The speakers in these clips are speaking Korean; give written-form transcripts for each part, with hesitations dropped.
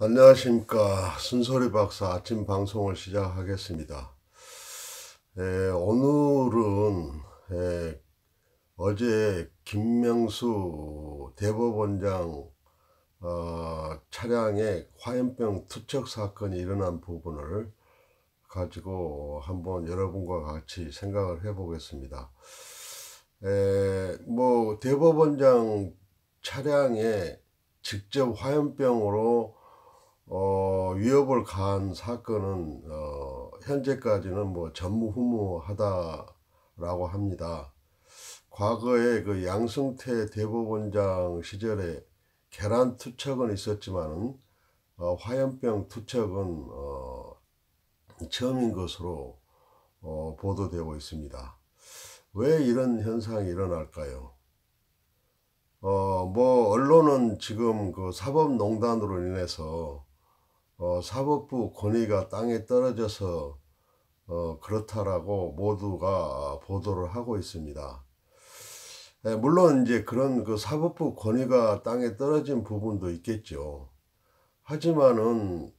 안녕하십니까. 순소리 박사 아침 방송을 시작하겠습니다. 오늘은 어제 김명수 대법원장 차량에 화염병 투척 사건이 일어난 부분을 가지고 한번 여러분과 같이 생각을 해 보겠습니다. 뭐 대법원장 차량에 직접 화염병으로 위협을 가한 사건은 현재까지는 뭐 전무후무하다라고 합니다. 과거에 그 양승태 대법원장 시절에 계란 투척은 있었지만은 화염병 투척은 처음인 것으로 보도되고 있습니다. 왜 이런 현상이 일어날까요? 뭐 언론은 지금 그 사법농단으로 인해서 사법부 권위가 땅에 떨어져서 그렇다라고 모두가 보도를 하고 있습니다. 물론 이제 그런 그 사법부 권위가 땅에 떨어진 부분도 있겠죠. 하지만은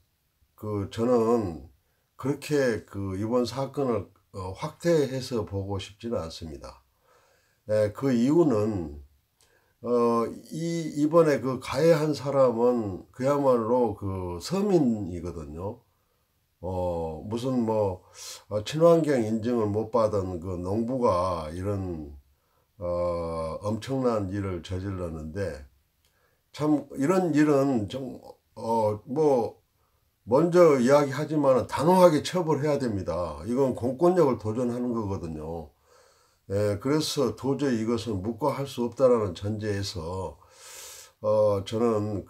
저는 그렇게 이번 사건을 확대해서 보고 싶지는 않습니다. 그 이유는 이번에 가해한 사람은 그야말로 서민이거든요. 무슨 친환경 인증을 못 받은 농부가 이런 엄청난 일을 저질렀는데, 참 이런 일은 좀 먼저 이야기하지만 단호하게 처벌해야 됩니다. 이건 공권력을 도전하는 거거든요. 그래서 도저히 이것은 묵과할 수 없다라는 전제에서 저는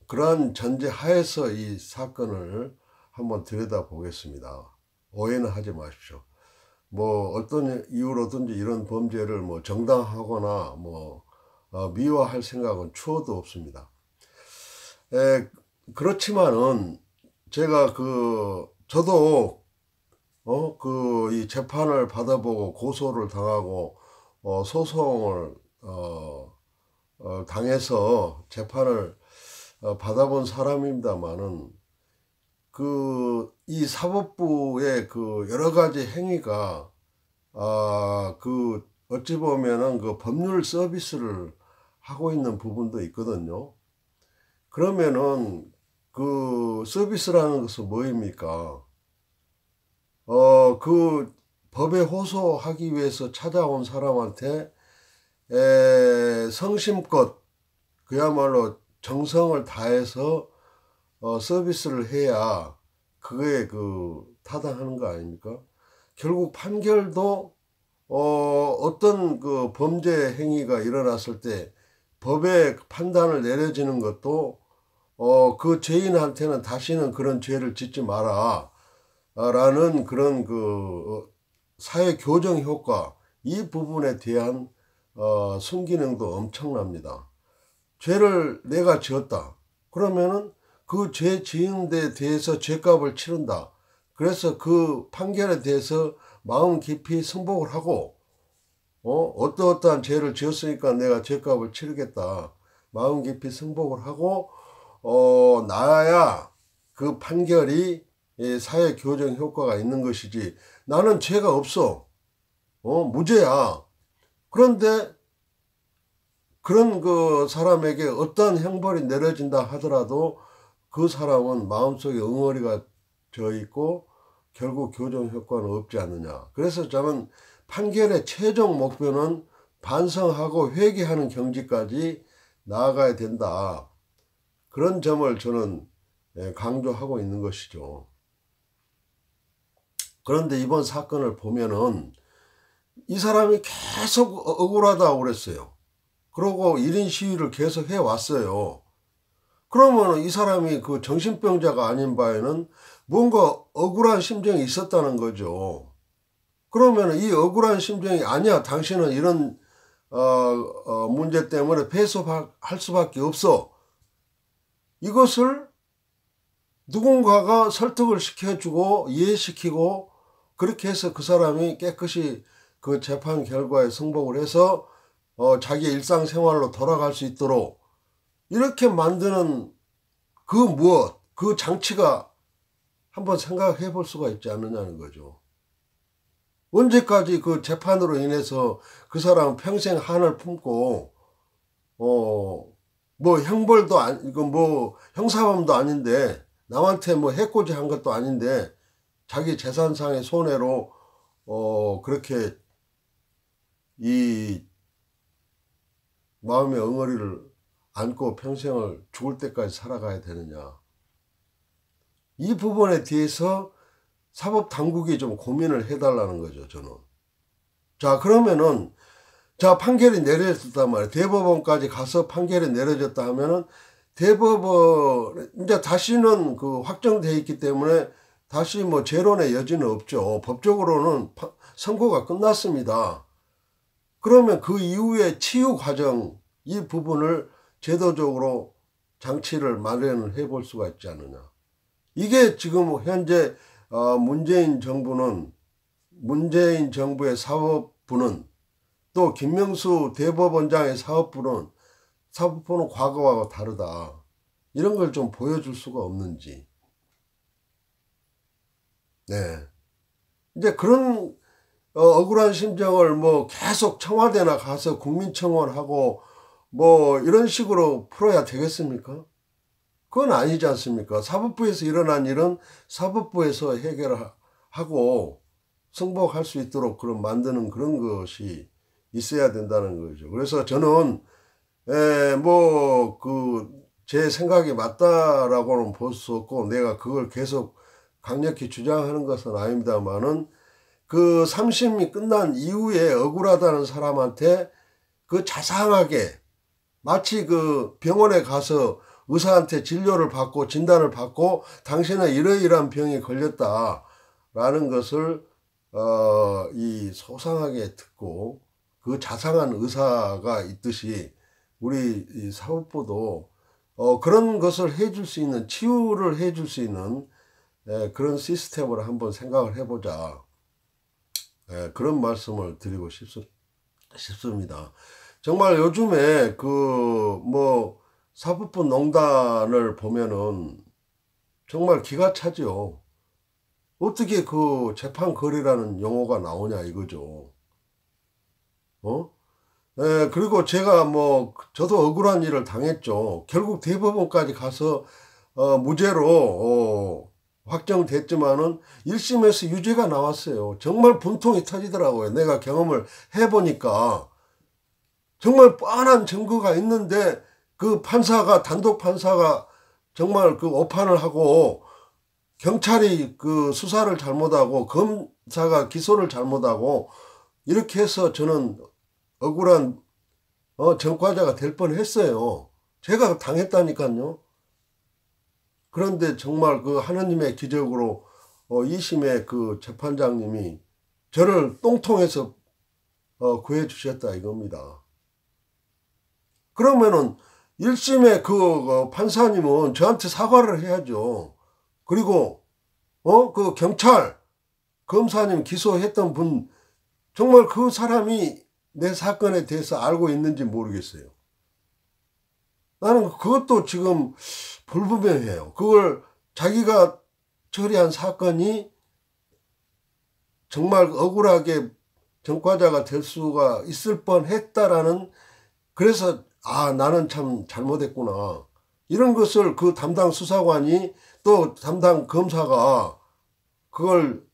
그러한 전제 하에서 이 사건을 한번 들여다 보겠습니다. 오해는 하지 마십시오. 뭐 어떤 이유로든지 이런 범죄를 정당하거나 미화할 생각은 추호도 없습니다. 그렇지만은 제가 저도 이 재판을 받아보고 고소를 당하고 소송을 당해서 재판을 받아본 사람입니다만은 이 사법부의 여러 가지 행위가 어찌 보면은 법률 서비스를 하고 있는 부분도 있거든요. 그러면은 서비스라는 것은 뭐입니까? 법에 호소하기 위해서 찾아온 사람한테 성심껏 그야말로 정성을 다해서 서비스를 해야 그거에 타당하는 거 아닙니까? 결국 판결도 어떤 범죄 행위가 일어났을 때 법의 판단을 내려지는 것도 그 죄인한테는 다시는 그런 죄를 짓지 마라 라는 그런 사회 교정 효과, 이 부분에 대한 순기능도 엄청납니다. 죄를 내가 지었다 그러면은 그 죄 지은 데 대해서 죄값을 치른다. 그래서 그 판결에 대해서 마음 깊이 승복을 하고 어떠어떠한 죄를 지었으니까 내가 죄값을 치르겠다. 마음 깊이 승복을 하고 나야 그 판결이 사회 교정 효과가 있는 것이지, 나는 죄가 없어, 무죄야. 그런데 그런 사람에게 어떠한 형벌이 내려진다 하더라도 그 사람은 마음속에 응어리가 져 있고 결국 교정 효과는 없지 않느냐. 그래서 저는 판결의 최종 목표는 반성하고 회개하는 경지까지 나아가야 된다. 그런 점을 저는 강조하고 있는 것이죠. 그런데 이번 사건을 보면은 이 사람이 계속 억울하다고 그랬어요. 그러고 1인 시위를 계속 해왔어요. 그러면 이 사람이 정신병자가 아닌 바에는 뭔가 억울한 심정이 있었다는 거죠. 그러면 이 억울한 심정이 아니야, 당신은 이런 문제 때문에 패소할 수밖에 없어, 이것을 누군가가 설득을 시켜주고 이해시키고 그렇게 해서 그 사람이 깨끗이 재판 결과에 승복을 해서 자기 일상생활로 돌아갈 수 있도록 이렇게 만드는 그 무엇, 그 장치가 한번 생각해 볼 수가 있지 않느냐는 거죠. 언제까지 그 재판으로 인해서 그 사람은 평생 한을 품고 뭐 형벌도 이거 뭐 형사범도 아닌데 남한테 뭐 해코지 한 것도 아닌데 자기 재산상의 손해로 그렇게 이 마음의 엉어리를 안고 평생을 죽을 때까지 살아가야 되느냐. 이 부분에 대해서 사법당국이 좀 고민을 해달라는 거죠, 저는. 자, 그러면은, 자, 판결이 내려졌단 말이에요. 대법원까지 가서 판결이 내려졌다 하면은, 대법원, 이제 다시는 그 확정되어 있기 때문에 다시 뭐 재론의 여지는 없죠. 법적으로는 선고가 끝났습니다. 그러면 그 이후에 치유 과정, 이 부분을 제도적으로 장치를 마련을 해 볼 수가 있지 않느냐. 이게 지금 현재 문재인 정부의 사법부는 또 김명수 대법원장의 사법부는 과거와 다르다. 이런 걸 좀 보여줄 수가 없는지. 네. 이제 그런 억울한 심정을 뭐 계속 청와대나 가서 국민청원하고 뭐 이런 식으로 풀어야 되겠습니까? 그건 아니지 않습니까? 사법부에서 일어난 일은 사법부에서 해결하고 승복할 수 있도록 그런 만드는 그런 것이 있어야 된다는 거죠. 그래서 저는 뭐 그 제 생각이 맞다라고는 볼 수 없고 내가 그걸 계속 강력히 주장하는 것은 아닙니다만은 그 3심이 끝난 이후에 억울하다는 사람한테 그 자상하게 마치 그 병원에 가서 의사한테 진료를 받고 진단을 받고 당신은 이러이러한 병이 걸렸다라는 것을 이 소상하게 듣고 그 자상한 의사가 있듯이 우리 이 사법부도 그런 것을 해줄 수 있는 치유를 해줄 수 있는 그런 시스템을 한번 생각을 해보자. 그런 말씀을 드리고 싶습니다. 정말 요즘에 그 뭐 사법부 농단을 보면은 정말 기가 차죠. 어떻게 그 재판 거래라는 용어가 나오냐 이거죠. 그리고 제가 뭐 저도 억울한 일을 당했죠. 결국 대법원까지 가서 무죄로 확정됐지만은 1심에서 유죄가 나왔어요. 정말 분통이 터지더라고요. 내가 경험을 해보니까 정말 뻔한 증거가 있는데 그 단독 판사가 정말 그 오판을 하고 경찰이 그 수사를 잘못하고 검사가 기소를 잘못하고 이렇게 해서 저는 억울한 전과자가 될 뻔했어요. 제가 당했다니까요. 그런데 정말 그 하느님의 기적으로 2심의 그 재판장님이 저를 똥통에서 구해 주셨다 이겁니다. 그러면은 1심의 그 판사님은 저한테 사과를 해야죠. 그리고 그 경찰 검사님 기소했던 분 정말 그 사람이 내 사건에 대해서 알고 있는지 모르겠어요. 나는 그것도 지금 불분명해요. 그걸 자기가 처리한 사건이 정말 억울하게 전과자가 될 수가 있을 뻔했다라는, 그래서 나는 참 잘못했구나. 이런 것을 그 담당 수사관이 또 담당 검사가 그걸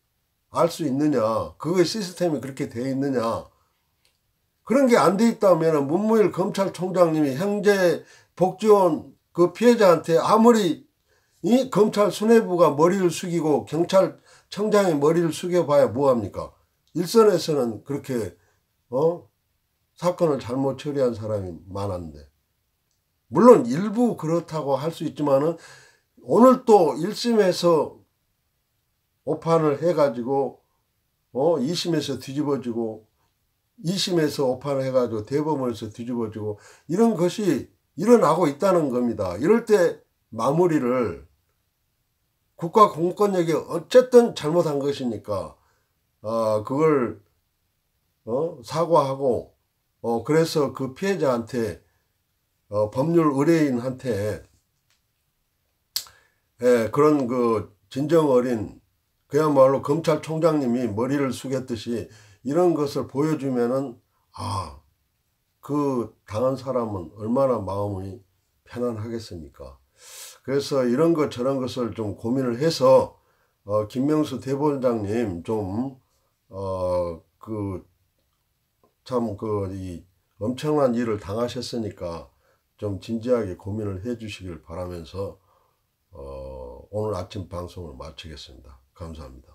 알 수 있느냐. 그거의 시스템이 그렇게 되어 있느냐. 그런 게 안 돼 있다면 문무일 검찰총장님이 형제 복지원 그 피해자한테 아무리 이 검찰 수뇌부가 머리를 숙이고 경찰청장이 머리를 숙여봐야 뭐합니까? 일선에서는 그렇게 사건을 잘못 처리한 사람이 많았는데, 물론 일부 그렇다고 할 수 있지만은 오늘 또 1심에서 오판을 해가지고 2심에서 뒤집어지고 2심에서 오판을 해가지고 대법원에서 뒤집어지고 이런 것이 일어나고 있다는 겁니다. 이럴 때 마무리를 국가 공권력이 어쨌든 잘못한 것이니까 그걸 사과하고 그래서 그 피해자한테 법률 의뢰인한테 예, 그런 그 진정 어린 그야말로 검찰총장님이 머리를 숙였듯이 이런 것을 보여주면은 아, 그 당한 사람은 얼마나 마음이 편안하겠습니까? 그래서 이런 것 저런 것을 좀 고민을 해서 김명수 대법원장님 좀 그 참 그 이 엄청난 일을 당하셨으니까 좀 진지하게 고민을 해 주시길 바라면서 오늘 아침 방송을 마치겠습니다. 감사합니다.